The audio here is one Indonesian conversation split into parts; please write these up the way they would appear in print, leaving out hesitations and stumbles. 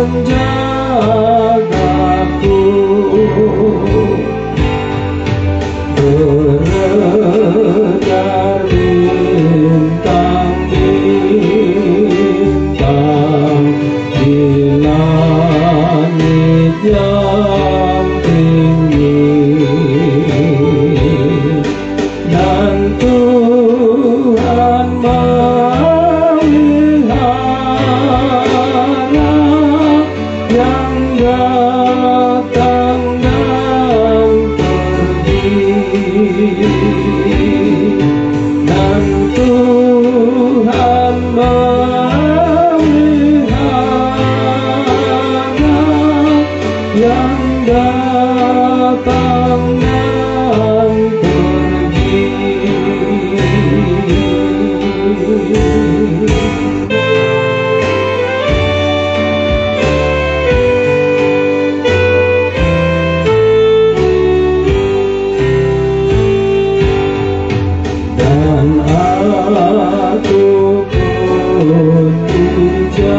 menjagaku, beredar bintang-bintang di langit yang tinggi, dan Tuhan memelihara yang datang dan pergi, dan Tuhan memelihara yang datang dan pergi. Dan aku pun dijaga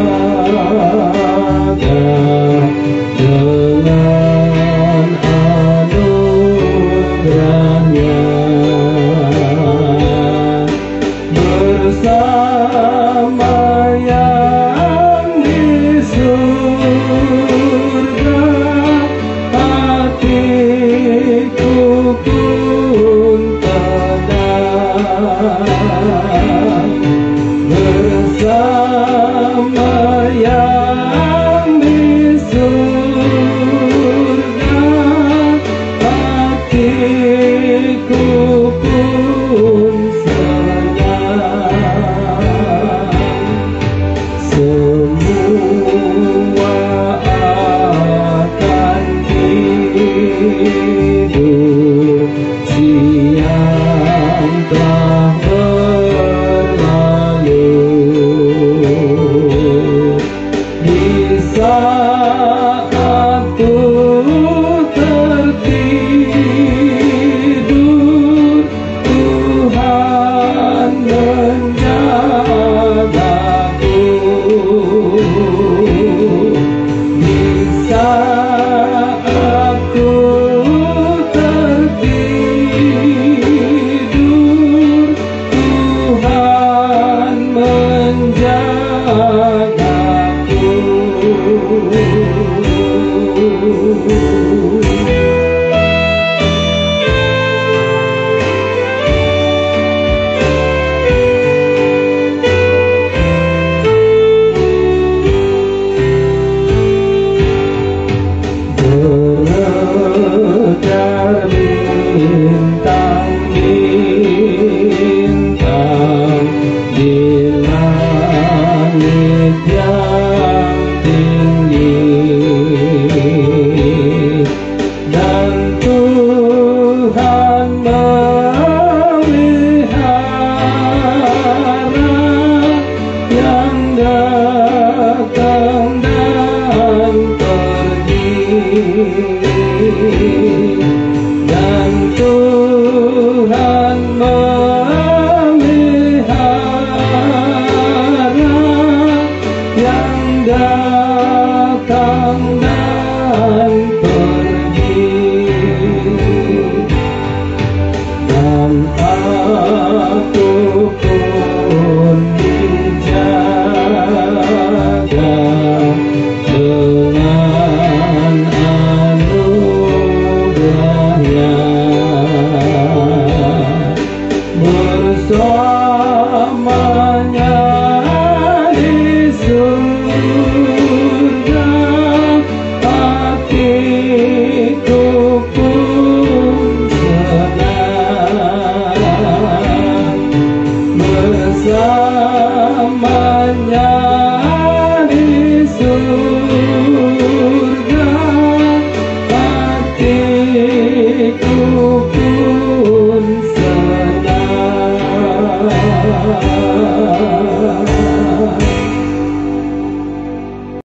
dengan anugerahnya, bersama yang di surga. Hatiku pun tenang, bersama yang di surga. Hatiku pun senang. Semua akan hidup siang telah berlalu. Di saat ku tertidur, Tuhan menjagaku. Di saat ku tertidur, Tuhan menjagaku. Beredar bintang-bintang di langit yang tinggi, dan Tuhan memelihara yang datang dan pergi, dan Tuhan memelihara yang datang dan pergi. Dan aku pun